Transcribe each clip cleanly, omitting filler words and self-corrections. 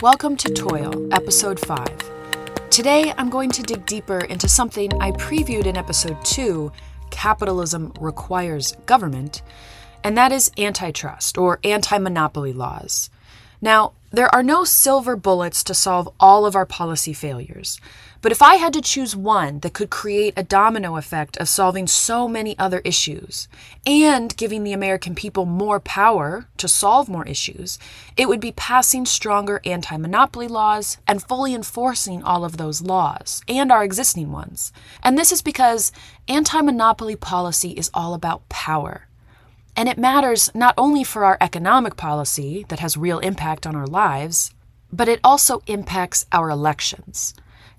Welcome to Toil, Episode 5. Today, I'm going to dig deeper into something I previewed in Episode 2, Capitalism Requires Government, and that is antitrust or anti-monopoly laws. Now, there are no silver bullets to solve all of our policy failures, but if I had to choose one that could create a domino effect of solving so many other issues and giving the American people more power to solve more issues, it would be passing stronger anti-monopoly laws and fully enforcing all of those laws and our existing ones. And this is because anti-monopoly policy is all about power. And it matters not only for our economic policy that has real impact on our lives, but it also impacts our elections.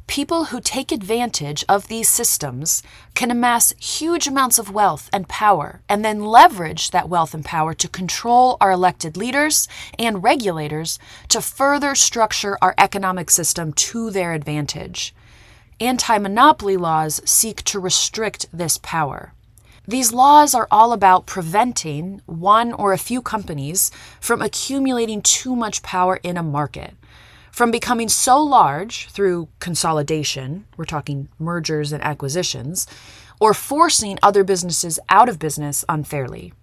People who take advantage of these systems can amass huge amounts of wealth and power and then leverage that wealth and power to control our elected leaders and regulators to further structure our economic system to their advantage. Anti-monopoly laws seek to restrict this power. These laws are all about preventing one or a few companies from accumulating too much power in a market, from becoming so large through consolidation, we're talking mergers and acquisitions, or forcing other businesses out of business unfairly.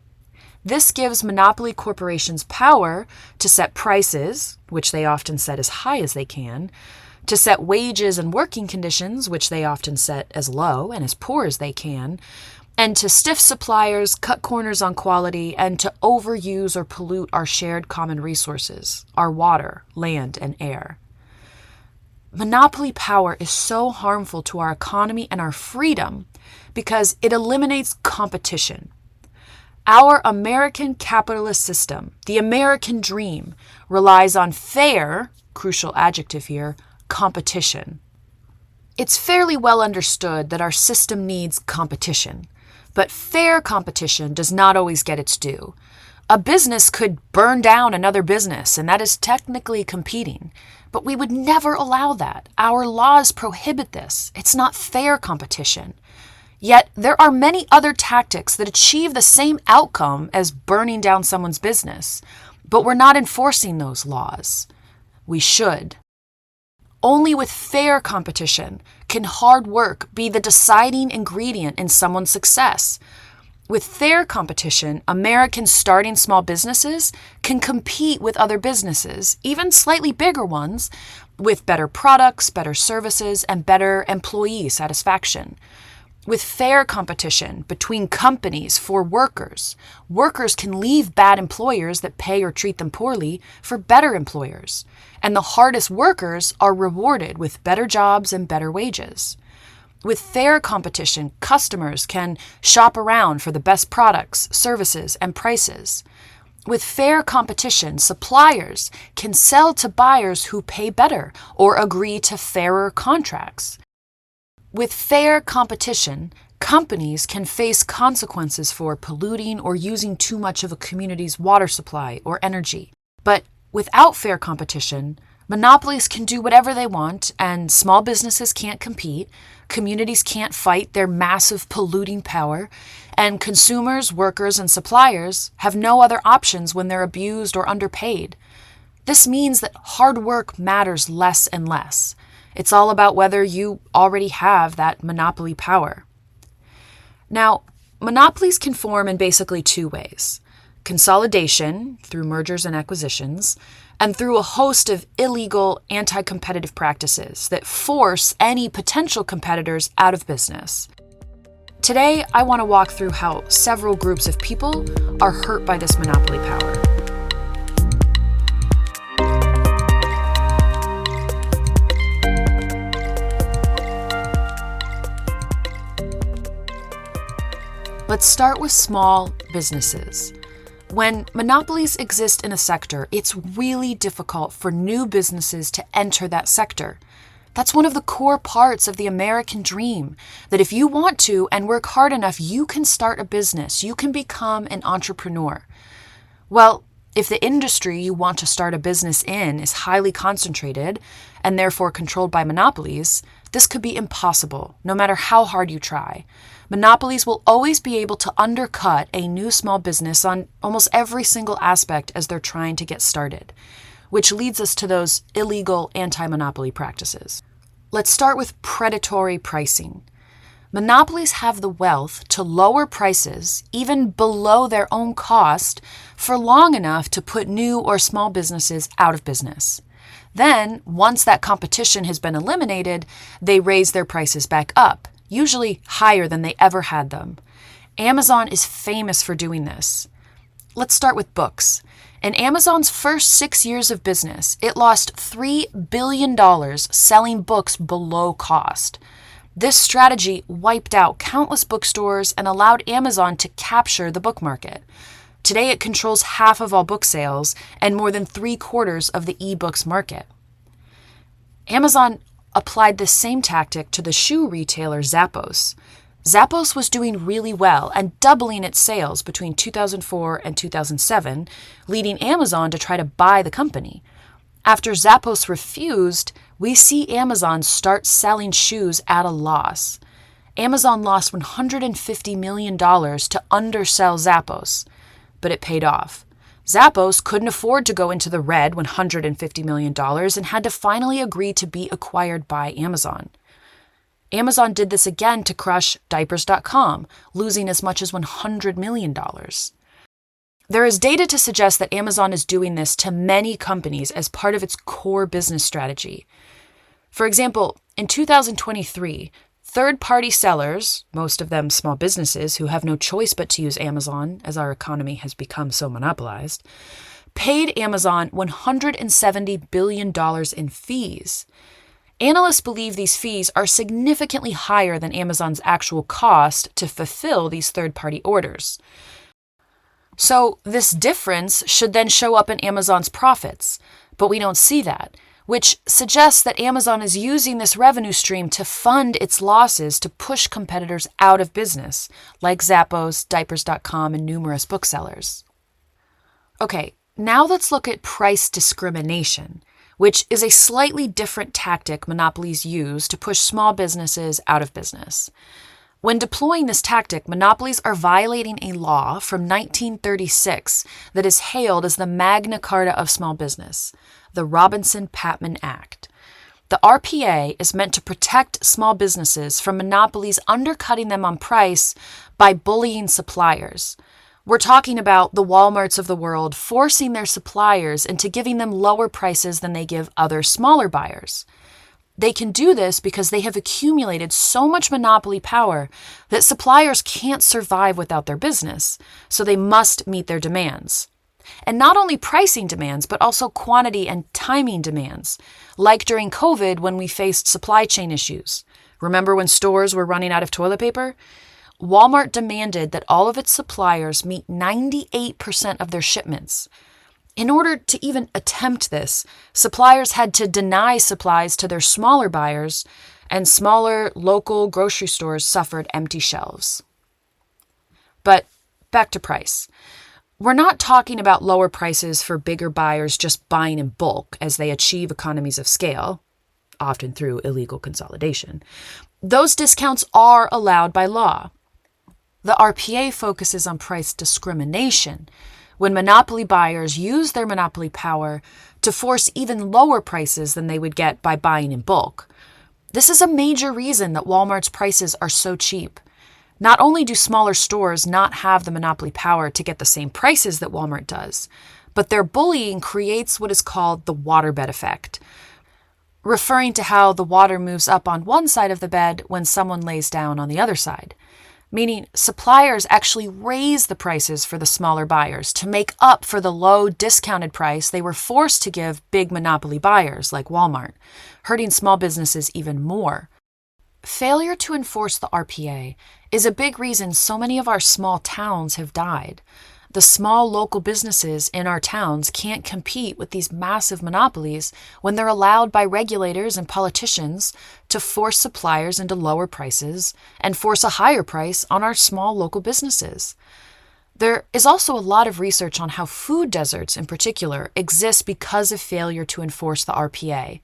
This gives monopoly corporations power to set prices, which they often set as high as they can, to set wages and working conditions, which they often set as low and as poor as they can, and to stiff suppliers, cut corners on quality, and to overuse or pollute our shared common resources, our water, land, and air. Monopoly power is so harmful to our economy and our freedom because it eliminates competition. Our American capitalist system, the American dream, relies on fair, crucial adjective here, competition. It's fairly well understood that our system needs competition. But fair competition does not always get its due. A business could burn down another business, and that is technically competing. But we would never allow that. Our laws prohibit this. It's not fair competition. Yet there are many other tactics that achieve the same outcome as burning down someone's business. But we're not enforcing those laws. We should. Only with fair competition can hard work be the deciding ingredient in someone's success. With fair competition, Americans starting small businesses can compete with other businesses, even slightly bigger ones, with better products, better services, and better employee satisfaction. With fair competition between companies for workers, workers can leave bad employers that pay or treat them poorly for better employers, and the hardest workers are rewarded with better jobs and better wages. With fair competition, customers can shop around for the best products, services, and prices. With fair competition, suppliers can sell to buyers who pay better or agree to fairer contracts. With fair competition, companies can face consequences for polluting or using too much of a community's water supply or energy. But without fair competition, monopolies can do whatever they want, and small businesses can't compete, communities can't fight their massive polluting power, and consumers, workers, and suppliers have no other options when they're abused or underpaid. This means that hard work matters less and less. It's all about whether you already have that monopoly power. Now, monopolies can form in basically two ways: consolidation, through mergers and acquisitions, and through a host of illegal anti-competitive practices that force any potential competitors out of business. Today, I want to walk through how several groups of people are hurt by this monopoly power. Let's start with small businesses. When monopolies exist in a sector, it's really difficult for new businesses to enter that sector. That's one of the core parts of the American dream, that if you want to and work hard enough, you can start a business, you can become an entrepreneur. Well, if the industry you want to start a business in is highly concentrated and therefore controlled by monopolies, this could be impossible, no matter how hard you try. Monopolies will always be able to undercut a new small business on almost every single aspect as they're trying to get started. which leads us to those illegal anti-monopoly practices. Let's start with predatory pricing. Monopolies have the wealth to lower prices even below their own cost for long enough to put new or small businesses out of business. Then, once that competition has been eliminated, they raise their prices back up, usually higher than they ever had them. Amazon is famous for doing this. Let's start with books. In Amazon's first 6 years of business, it lost $3 billion selling books below cost. This strategy wiped out countless bookstores and allowed Amazon to capture the book market. Today, it controls half of all book sales and more than 3/4 of the e-books market. Amazon applied this same tactic to the shoe retailer Zappos. Zappos was doing really well and doubling its sales between 2004 and 2007, leading Amazon to try to buy the company. After Zappos refused, we see Amazon start selling shoes at a loss. Amazon lost $150 million to undersell Zappos, but it paid off. Zappos couldn't afford to go into the red $150 million and had to finally agree to be acquired by Amazon. Amazon did this again to crush Diapers.com, losing as much as $100 million. There is data to suggest that Amazon is doing this to many companies as part of its core business strategy. For example, in 2023, third-party sellers, most of them small businesses who have no choice but to use Amazon as our economy has become so monopolized, paid Amazon $170 billion in fees. Analysts believe these fees are significantly higher than Amazon's actual cost to fulfill these third-party orders. So this difference should then show up in Amazon's profits, but we don't see that, which suggests that Amazon is using this revenue stream to fund its losses to push competitors out of business, like Zappos, Diapers.com, and numerous booksellers. Okay, now let's look at price discrimination, which is a slightly different tactic monopolies use to push small businesses out of business. When deploying this tactic, monopolies are violating a law from 1936 that is hailed as the Magna Carta of small business, the Robinson-Patman Act. The RPA is meant to protect small businesses from monopolies undercutting them on price by bullying suppliers. We're talking about the Walmarts of the world forcing their suppliers into giving them lower prices than they give other smaller buyers. They can do this because they have accumulated so much monopoly power that suppliers can't survive without their business, so they must meet their demands. And not only pricing demands, but also quantity and timing demands, like during COVID when we faced supply chain issues. Remember when stores were running out of toilet paper? Walmart demanded that all of its suppliers meet 98% of their shipments. In order to even attempt this, suppliers had to deny supplies to their smaller buyers, and smaller local grocery stores suffered empty shelves. But back to price. We're not talking about lower prices for bigger buyers just buying in bulk as they achieve economies of scale, often through illegal consolidation. Those discounts are allowed by law. The RPA focuses on price discrimination, when monopoly buyers use their monopoly power to force even lower prices than they would get by buying in bulk. This is a major reason that Walmart's prices are so cheap. Not only do smaller stores not have the monopoly power to get the same prices that Walmart does, but their bullying creates what is called the waterbed effect, referring to how the water moves up on one side of the bed when someone lays down on the other side. Meaning suppliers actually raise the prices for the smaller buyers to make up for the low discounted price they were forced to give big monopoly buyers like Walmart, hurting small businesses even more. Failure to enforce the RPA is a big reason so many of our small towns have died. The small local businesses in our towns can't compete with these massive monopolies when they're allowed by regulators and politicians to force suppliers into lower prices and force a higher price on our small local businesses. There is also a lot of research on how food deserts in particular exist because of failure to enforce the RPA.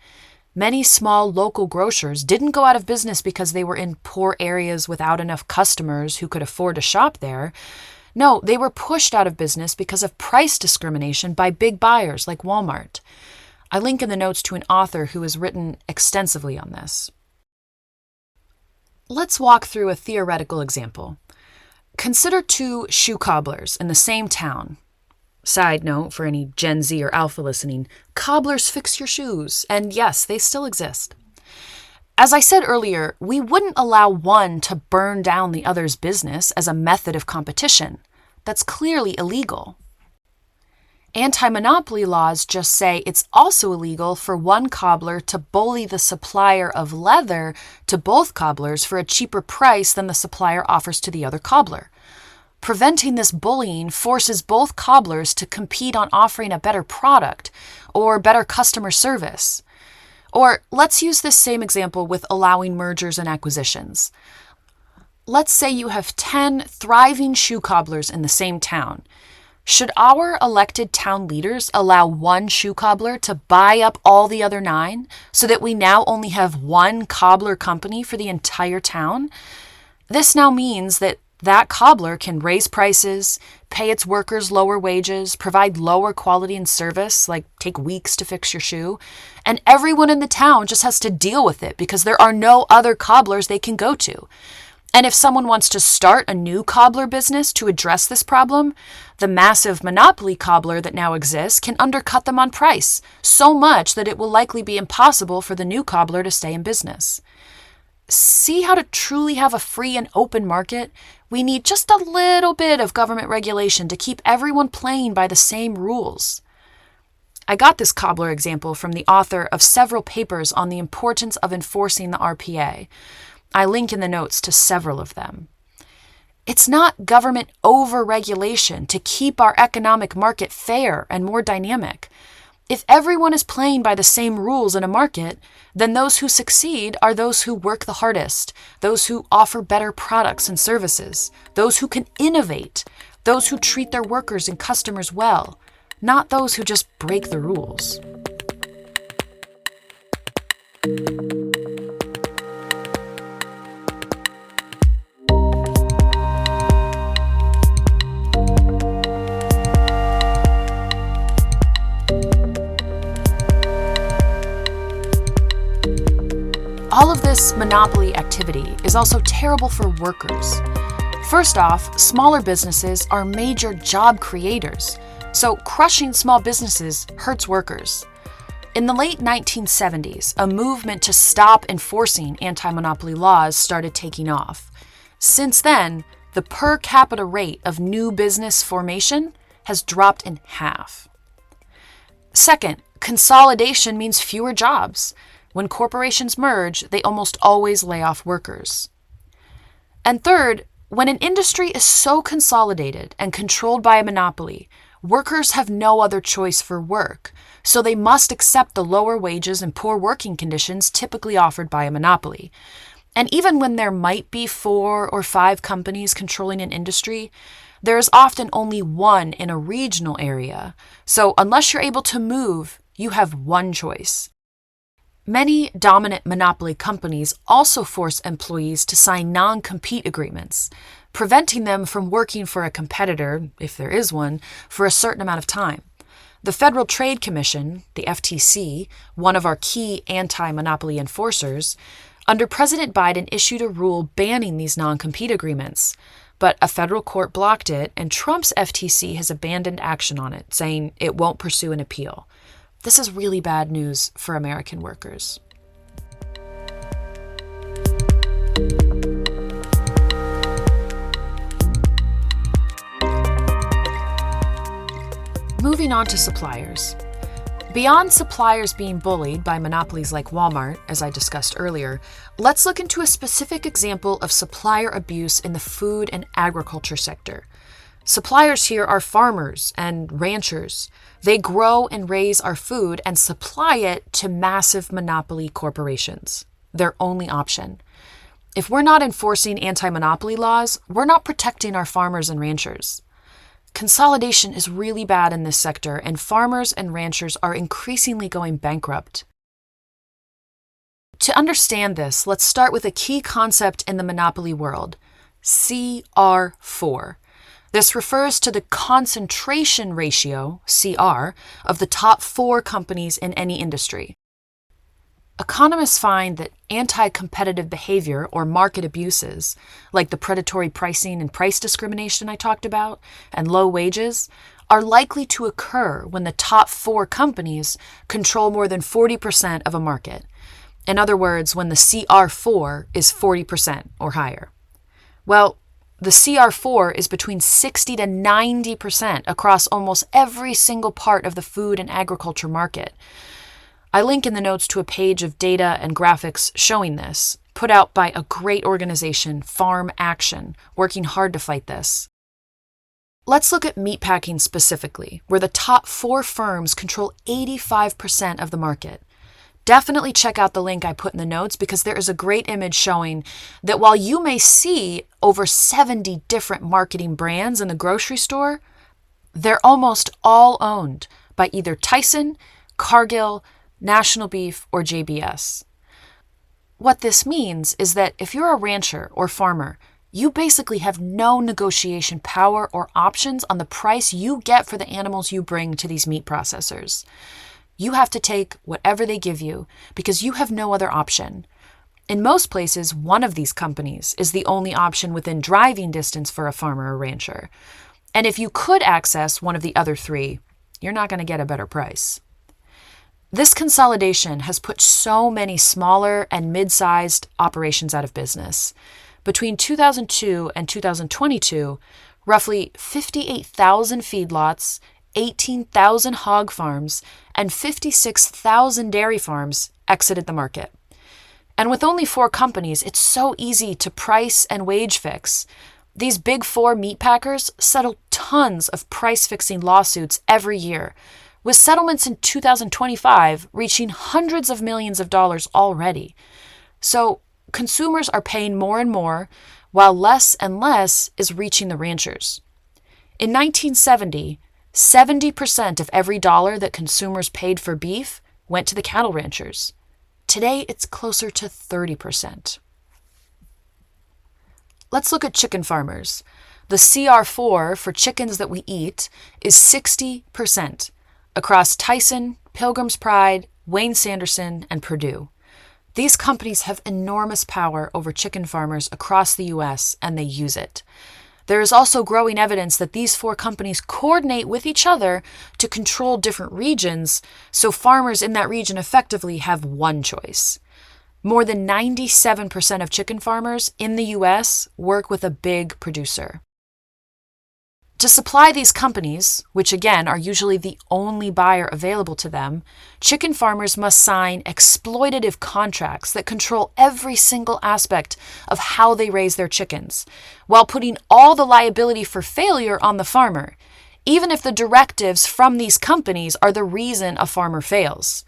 Many small local grocers didn't go out of business because they were in poor areas without enough customers who could afford to shop there. No, they were pushed out of business because of price discrimination by big buyers like Walmart. I link in the notes to an author who has written extensively on this. Let's walk through a theoretical example. Consider two shoe cobblers in the same town. Side note for any Gen Z or Alpha listening, cobblers fix your shoes, and yes, they still exist. As I said earlier, we wouldn't allow one to burn down the other's business as a method of competition. That's clearly illegal. Anti-monopoly laws just say it's also illegal for one cobbler to bully the supplier of leather to both cobblers for a cheaper price than the supplier offers to the other cobbler. Preventing this bullying forces both cobblers to compete on offering a better product or better customer service. Or let's use this same example with allowing mergers and acquisitions. Let's say you have 10 thriving shoe cobblers in the same town. Should our elected town leaders allow one shoe cobbler to buy up all the other 9 so that we now only have one cobbler company for the entire town? This now means that cobbler can raise prices, pay its workers lower wages, provide lower quality and service, like take weeks to fix your shoe, and everyone in the town just has to deal with it because there are no other cobblers they can go to. And if someone wants to start a new cobbler business to address this problem, the massive monopoly cobbler that now exists can undercut them on price, so much that it will likely be impossible for the new cobbler to stay in business. See how to truly have a free and open market? We need just a little bit of government regulation to keep everyone playing by the same rules. I got this cobbler example from the author of several papers on the importance of enforcing the RPA. I link in the notes to several of them. It's not government over-regulation to keep our economic market fair and more dynamic. If everyone is playing by the same rules in a market, then those who succeed are those who work the hardest, those who offer better products and services, those who can innovate, those who treat their workers and customers well, not those who just break the rules. All of this monopoly activity is also terrible for workers. First off, smaller businesses are major job creators, so crushing small businesses hurts workers. In the late 1970s, a movement to stop enforcing anti-monopoly laws started taking off. Since then, the per capita rate of new business formation has dropped in half. Second, consolidation means fewer jobs. When corporations merge, they almost always lay off workers. And third, when an industry is so consolidated and controlled by a monopoly, workers have no other choice for work, so they must accept the lower wages and poor working conditions typically offered by a monopoly. And even when there might be 4 or 5 companies controlling an industry, there is often only one in a regional area, so unless you're able to move, you have one choice. Many dominant monopoly companies also force employees to sign non-compete agreements, preventing them from working for a competitor, if there is one, for a certain amount of time. The Federal Trade Commission, the FTC, one of our key anti-monopoly enforcers, under President Biden issued a rule banning these non-compete agreements, but a federal court blocked it, and Trump's FTC has abandoned action on it, saying it won't pursue an appeal. This is really bad news for American workers. Moving on to suppliers. Beyond suppliers being bullied by monopolies like Walmart, as I discussed earlier, let's look into a specific example of supplier abuse in the food and agriculture sector. Suppliers here are farmers and ranchers. They grow and raise our food and supply it to massive monopoly corporations. Their only option. If we're not enforcing anti-monopoly laws, we're not protecting our farmers and ranchers. Consolidation is really bad in this sector, and farmers and ranchers are increasingly going bankrupt. To understand this, let's start with a key concept in the monopoly world, CR4. This refers to the concentration ratio, CR, of the top 4 companies in any industry. Economists find that anti-competitive behavior or market abuses, like the predatory pricing and price discrimination I talked about, and low wages, are likely to occur when the top 4 companies control more than 40% of a market. In other words, when the CR4 is 40% or higher. Well, the CR4 is between 60 to 90% across almost every single part of the food and agriculture market. I link in the notes to a page of data and graphics showing this, put out by a great organization, Farm Action, working hard to fight this. Let's look at meatpacking specifically, where the top 4 firms control 85% of the market. Definitely check out the link I put in the notes because there is a great image showing that while you may see over 70 different marketing brands in the grocery store, they're almost all owned by either Tyson, Cargill, National Beef, or JBS. What this means is that if you're a rancher or farmer, you basically have no negotiation power or options on the price you get for the animals you bring to these meat processors. You have to take whatever they give you because you have no other option. In most places, one of these companies is the only option within driving distance for a farmer or rancher. And if you could access one of the other 3, you're not going to get a better price. This consolidation has put so many smaller and mid-sized operations out of business. Between 2002 and 2022, roughly 58,000 feedlots, 18,000 hog farms, and 56,000 dairy farms exited the market. And with only 4 companies, it's so easy to price and wage fix. These big 4 meat packers settle tons of price-fixing lawsuits every year, with settlements in 2025 reaching hundreds of millions of dollars already. So consumers are paying more and more, while less and less is reaching the ranchers. In 1970, 70% of every dollar that consumers paid for beef went to the cattle ranchers. Today, it's closer to 30%. Let's look at chicken farmers. The CR4 for chickens that we eat is 60%. Across Tyson, Pilgrim's Pride, Wayne Sanderson, and Purdue. These companies have enormous power over chicken farmers across the U.S., and they use it. There is also growing evidence that these 4 companies coordinate with each other to control different regions, so farmers in that region effectively have one choice. More than 97% of chicken farmers in the U.S. work with a big producer. To supply these companies, which again are usually the only buyer available to them, chicken farmers must sign exploitative contracts that control every single aspect of how they raise their chickens, while putting all the liability for failure on the farmer, even if the directives from these companies are the reason a farmer fails.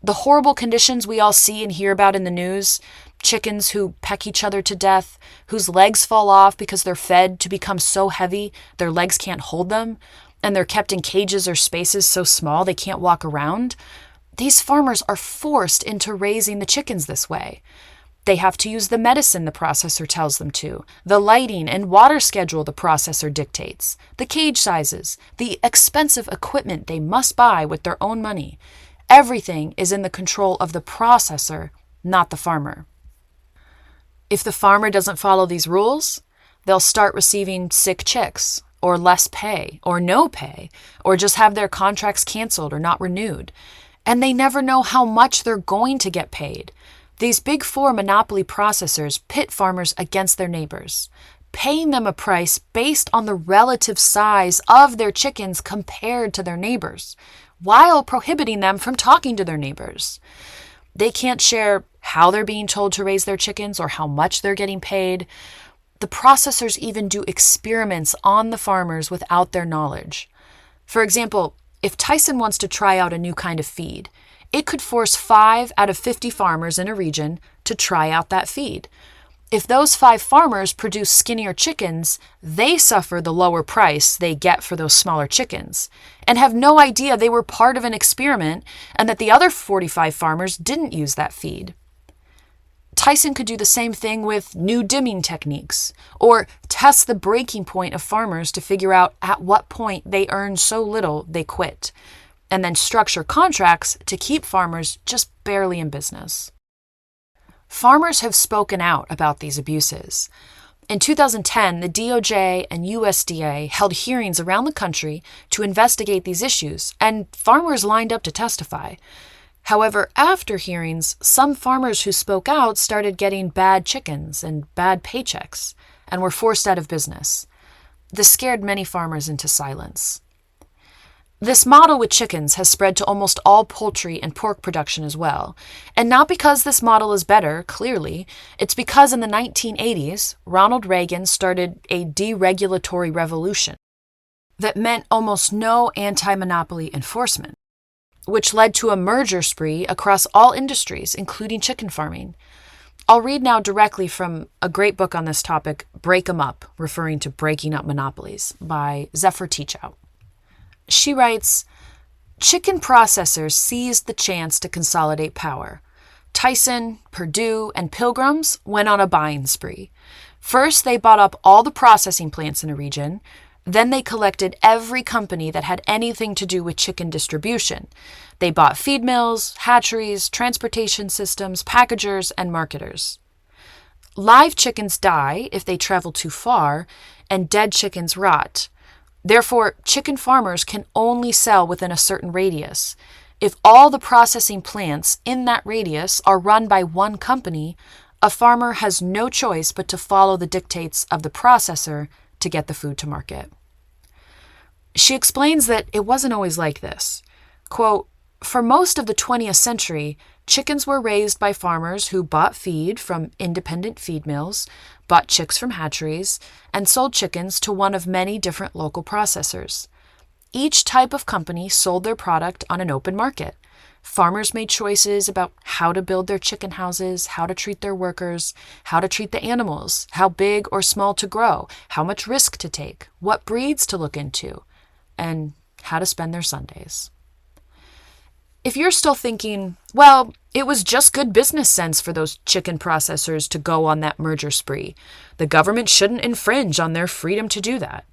The horrible conditions we all see and hear about in the news, chickens who peck each other to death, whose legs fall off because they're fed to become so heavy their legs can't hold them, and they're kept in cages or spaces so small they can't walk around. These farmers are forced into raising the chickens this way. They have to use the medicine the processor tells them to, the lighting and water schedule the processor dictates, the cage sizes, the expensive equipment they must buy with their own money. Everything is in the control of the processor, not the farmer. If the farmer doesn't follow these rules, they'll start receiving sick chicks, or less pay, or no pay, or just have their contracts canceled or not renewed. And they never know how much they're going to get paid. These big 4 monopoly processors pit farmers against their neighbors, paying them a price based on the relative size of their chickens compared to their neighbors, while prohibiting them from talking to their neighbors. They can't share how they're being told to raise their chickens or how much they're getting paid. The processors even do experiments on the farmers without their knowledge. For example, if Tyson wants to try out a new kind of feed, it could force 5 out of 50 farmers in a region to try out that feed. If those 5 farmers produce skinnier chickens, they suffer the lower price they get for those smaller chickens, and have no idea they were part of an experiment and that the other 45 farmers didn't use that feed. Tyson could do the same thing with new dimming techniques, or test the breaking point of farmers to figure out at what point they earn so little they quit, and then structure contracts to keep farmers just barely in business. Farmers have spoken out about these abuses. In 2010, the DOJ and USDA held hearings around the country to investigate these issues, and farmers lined up to testify. However, after hearings, some farmers who spoke out started getting bad chickens and bad paychecks and were forced out of business. This scared many farmers into silence. This model with chickens has spread to almost all poultry and pork production as well. And not because this model is better, clearly. It's because in the 1980s, Ronald Reagan started a deregulatory revolution that meant almost no anti-monopoly enforcement, which led to a merger spree across all industries, including chicken farming. I'll read now directly from a great book on this topic, Break 'em Up, referring to breaking up monopolies, by Zephyr Teachout. She writes, chicken processors seized the chance to consolidate power. Tyson, Perdue, and Pilgrims went on a buying spree. First, they bought up all the processing plants in a region. Then they collected every company that had anything to do with chicken distribution. They bought feed mills, hatcheries, transportation systems, packagers, and marketers. Live chickens die if they travel too far, and dead chickens rot. Therefore, chicken farmers can only sell within a certain radius. If all the processing plants in that radius are run by one company, a farmer has no choice but to follow the dictates of the processor to get the food to market. She explains that it wasn't always like this. Quote, for most of the 20th century, chickens were raised by farmers who bought feed from independent feed mills, bought chicks from hatcheries, and sold chickens to one of many different local processors. Each type of company sold their product on an open market. Farmers made choices about how to build their chicken houses, how to treat their workers, how to treat the animals, how big or small to grow, how much risk to take, what breeds to look into, and how to spend their Sundays. If you're still thinking, well, it was just good business sense for those chicken processors to go on that merger spree, the government shouldn't infringe on their freedom to do that,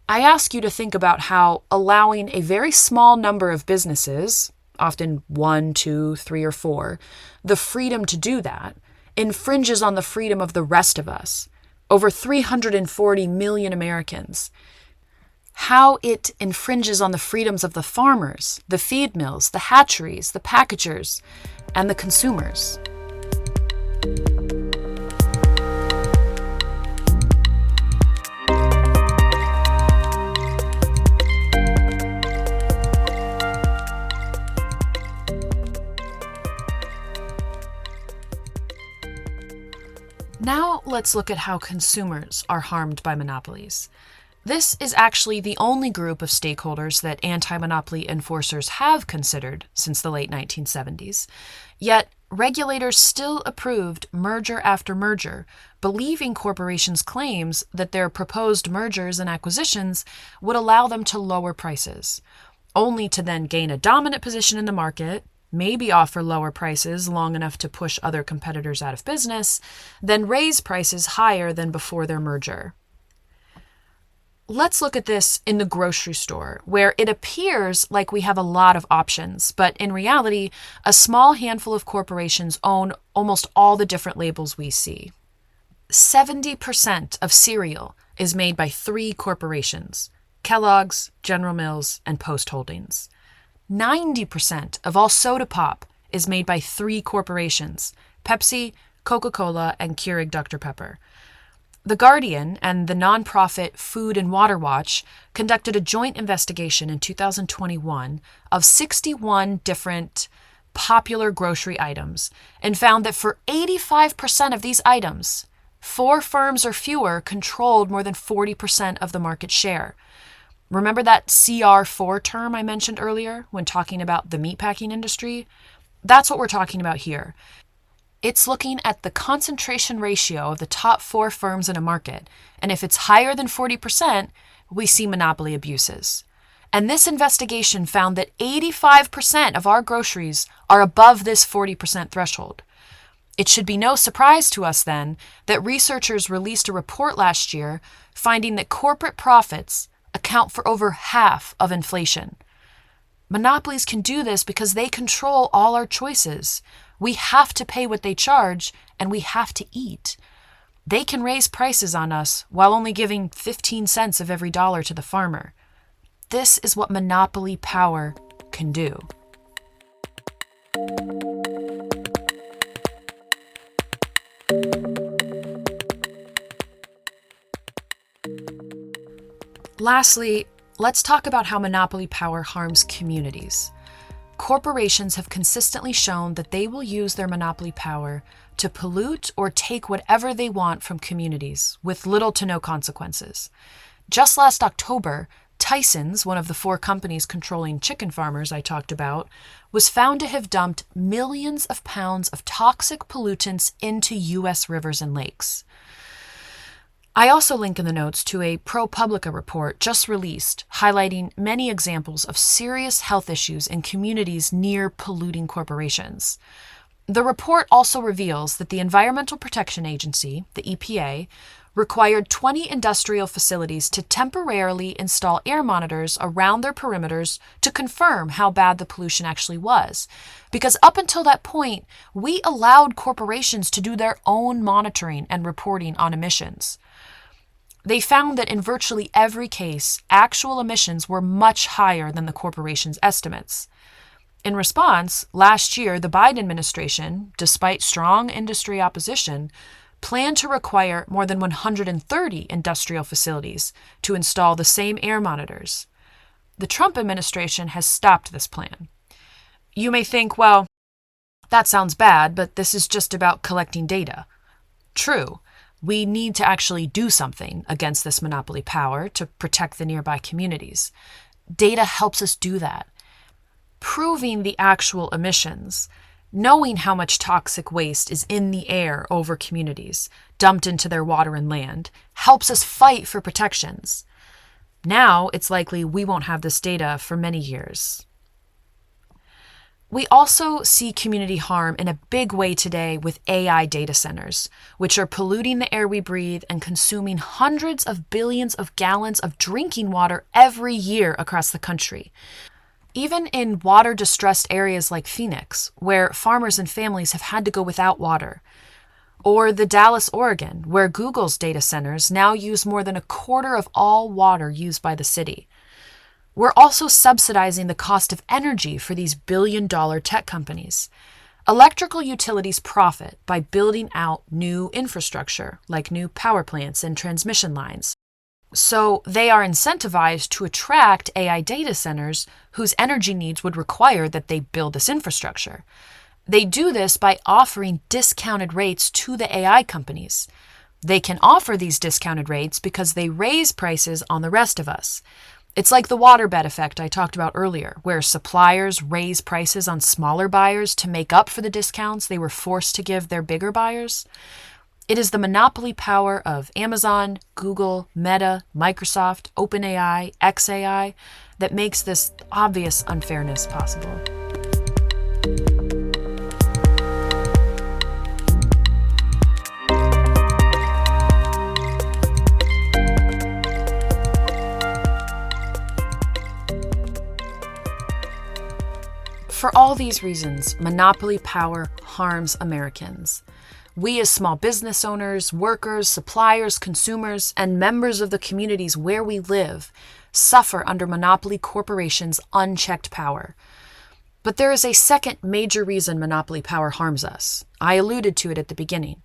I ask you to think about how allowing a very small number of businesses, often 1, 2, 3, or 4, the freedom to do that, infringes on the freedom of the rest of us, over 340 million Americans. How it infringes on the freedoms of the farmers, the feed mills, the hatcheries, the packagers, and the consumers. Now let's look at how consumers are harmed by monopolies. This is actually the only group of stakeholders that anti-monopoly enforcers have considered since the late 1970s. Yet, regulators still approved merger after merger, believing corporations' claims that their proposed mergers and acquisitions would allow them to lower prices, only to then gain a dominant position in the market, maybe offer lower prices long enough to push other competitors out of business, then raise prices higher than before their merger. Let's look at this in the grocery store, where it appears like we have a lot of options, but in reality, a small handful of corporations own almost all the different labels we see. 70% of cereal is made by 3 corporations: Kellogg's, General Mills, and Post Holdings. 90% of all soda pop is made by 3 corporations: Pepsi, Coca-Cola, and Keurig Dr. Pepper. The Guardian and the nonprofit Food and Water Watch conducted a joint investigation in 2021 of 61 different popular grocery items and found that for 85% of these items, 4 firms or fewer controlled more than 40% of the market share. Remember that CR4 term I mentioned earlier when talking about the meatpacking industry? That's what we're talking about here. It's looking at the concentration ratio of the top 4 firms in a market, and if it's higher than 40%, we see monopoly abuses. And this investigation found that 85% of our groceries are above this 40% threshold. It should be no surprise to us, then, that researchers released a report last year finding that corporate profits account for over half of inflation. Monopolies can do this because they control all our choices. We have to pay what they charge, and we have to eat. They can raise prices on us while only giving 15 cents of every dollar to the farmer. This is what monopoly power can do. Lastly, let's talk about how monopoly power harms communities. Corporations have consistently shown that they will use their monopoly power to pollute or take whatever they want from communities with little to no consequences. Just last October, Tyson's, one of the 4 companies controlling chicken farmers I talked about, was found to have dumped millions of pounds of toxic pollutants into U.S. rivers and lakes. I also link in the notes to a ProPublica report just released highlighting many examples of serious health issues in communities near polluting corporations. The report also reveals that the Environmental Protection Agency, the EPA, required 20 industrial facilities to temporarily install air monitors around their perimeters to confirm how bad the pollution actually was. Because up until that point, we allowed corporations to do their own monitoring and reporting on emissions. They found that in virtually every case, actual emissions were much higher than the corporation's estimates. In response, last year, the Biden administration, despite strong industry opposition, planned to require more than 130 industrial facilities to install the same air monitors. The Trump administration has stopped this plan. You may think, well, that sounds bad, but this is just about collecting data. True. We need to actually do something against this monopoly power to protect the nearby communities. Data helps us do that. Proving the actual emissions, knowing how much toxic waste is in the air over communities, dumped into their water and land, helps us fight for protections. Now it's likely we won't have this data for many years. We also see community harm in a big way today with AI data centers, which are polluting the air we breathe and consuming hundreds of billions of gallons of drinking water every year across the country. Even in water-distressed areas like Phoenix, where farmers and families have had to go without water, or the Dallas, Oregon, where Google's data centers now use more than a quarter of all water used by the city. We're also subsidizing the cost of energy for these billion-dollar tech companies. Electrical utilities profit by building out new infrastructure, like new power plants and transmission lines. So they are incentivized to attract AI data centers whose energy needs would require that they build this infrastructure. They do this by offering discounted rates to the AI companies. They can offer these discounted rates because they raise prices on the rest of us. It's like the waterbed effect I talked about earlier, where suppliers raise prices on smaller buyers to make up for the discounts they were forced to give their bigger buyers. It is the monopoly power of Amazon, Google, Meta, Microsoft, OpenAI, xAI that makes this obvious unfairness possible. For all these reasons, monopoly power harms Americans. We as small business owners, workers, suppliers, consumers, and members of the communities where we live suffer under monopoly corporations' unchecked power. But there is a second major reason monopoly power harms us. I alluded to it at the beginning.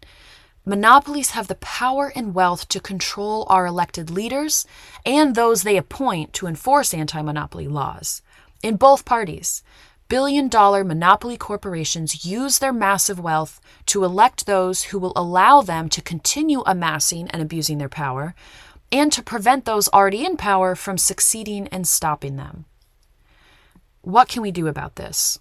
Monopolies have the power and wealth to control our elected leaders and those they appoint to enforce anti-monopoly laws. In both parties, billion-dollar monopoly corporations use their massive wealth to elect those who will allow them to continue amassing and abusing their power, and to prevent those already in power from succeeding and stopping them. What can we do about this?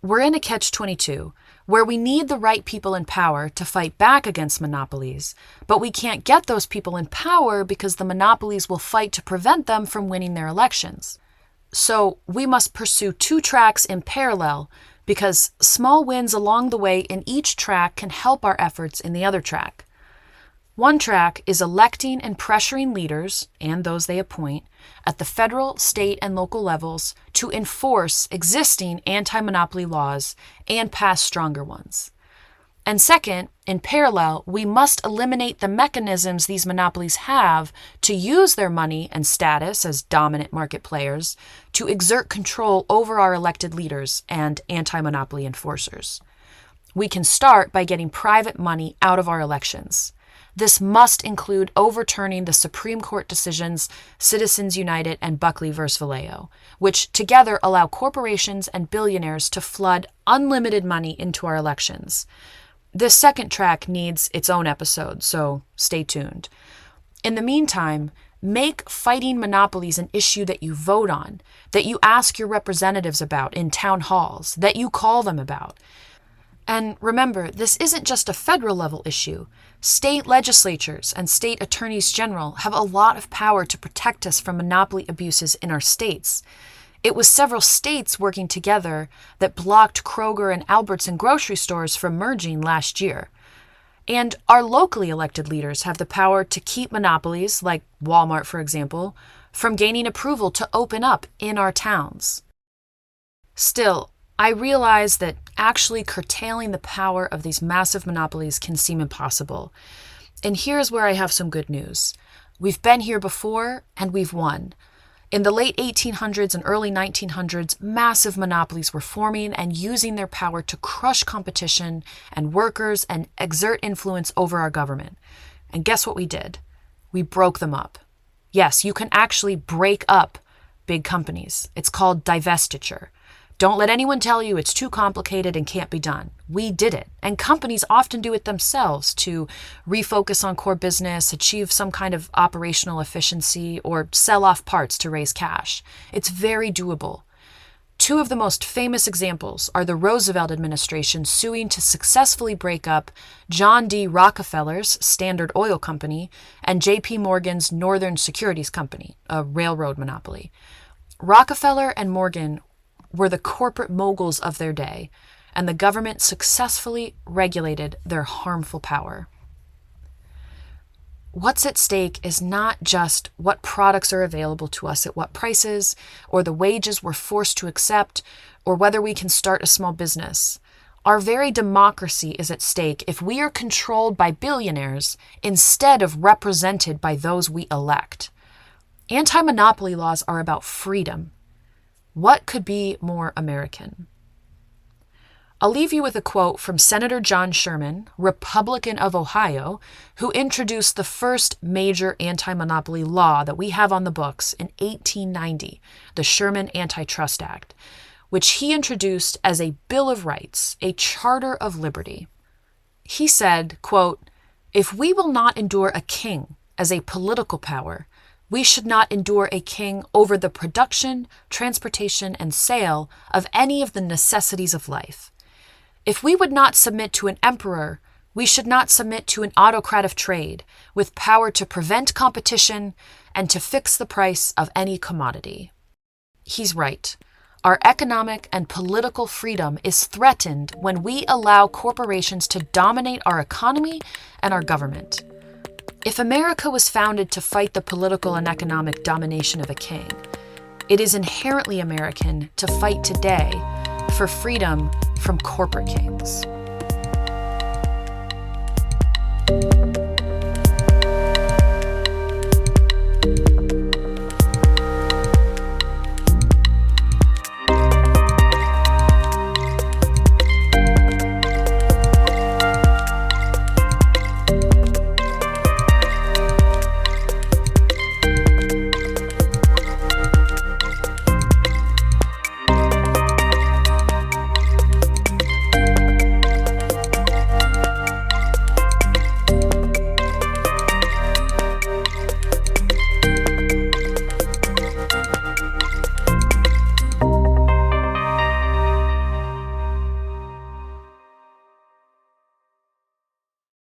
We're in a catch-22, where we need the right people in power to fight back against monopolies, but we can't get those people in power because the monopolies will fight to prevent them from winning their elections. So we must pursue 2 tracks in parallel because small wins along the way in each track can help our efforts in the other track. One track is electing and pressuring leaders, and those they appoint, at the federal, state, and local levels to enforce existing anti-monopoly laws and pass stronger ones. And second, in parallel, we must eliminate the mechanisms these monopolies have to use their money and status as dominant market players to exert control over our elected leaders and anti-monopoly enforcers. We can start by getting private money out of our elections. This must include overturning the Supreme Court decisions Citizens United and Buckley v. Vallejo, which together allow corporations and billionaires to flood unlimited money into our elections. This second track needs its own episode, so stay tuned. In the meantime, make fighting monopolies an issue that you vote on, that you ask your representatives about in town halls, that you call them about. And remember, this isn't just a federal level issue. State legislatures and state attorneys general have a lot of power to protect us from monopoly abuses in our states. It was several states working together that blocked Kroger and Albertson grocery stores from merging last year. And our locally elected leaders have the power to keep monopolies, like Walmart, for example, from gaining approval to open up in our towns. Still, I realize that actually curtailing the power of these massive monopolies can seem impossible. And here's where I have some good news. We've been here before, and we've won. In the late 1800s and early 1900s, massive monopolies were forming and using their power to crush competition and workers and exert influence over our government. And guess what we did? We broke them up. Yes, you can actually break up big companies. It's called divestiture. Don't let anyone tell you it's too complicated and can't be done. We did it, and companies often do it themselves to refocus on core business, achieve some kind of operational efficiency, or sell off parts to raise cash. It's very doable. Two of the most famous examples are the Roosevelt administration suing to successfully break up John D. Rockefeller's Standard Oil Company and J.P. Morgan's Northern Securities Company, a railroad monopoly. Rockefeller and Morgan were the corporate moguls of their day, and the government successfully regulated their harmful power. What's at stake is not just what products are available to us at what prices, or the wages we're forced to accept, or whether we can start a small business. Our very democracy is at stake if we are controlled by billionaires instead of represented by those we elect. Anti-monopoly laws are about freedom. What could be more American? I'll leave you with a quote from Senator John Sherman, Republican of Ohio, who introduced the first major anti-monopoly law that we have on the books in 1890, the Sherman Antitrust Act, which he introduced as a Bill of Rights, a Charter of Liberty. He said, quote, "If we will not endure a king as a political power, we should not endure a king over the production, transportation, and sale of any of the necessities of life. If we would not submit to an emperor, we should not submit to an autocrat of trade, with power to prevent competition and to fix the price of any commodity." He's right. Our economic and political freedom is threatened when we allow corporations to dominate our economy and our government. If America was founded to fight the political and economic domination of a king, it is inherently American to fight today for freedom from corporate kings.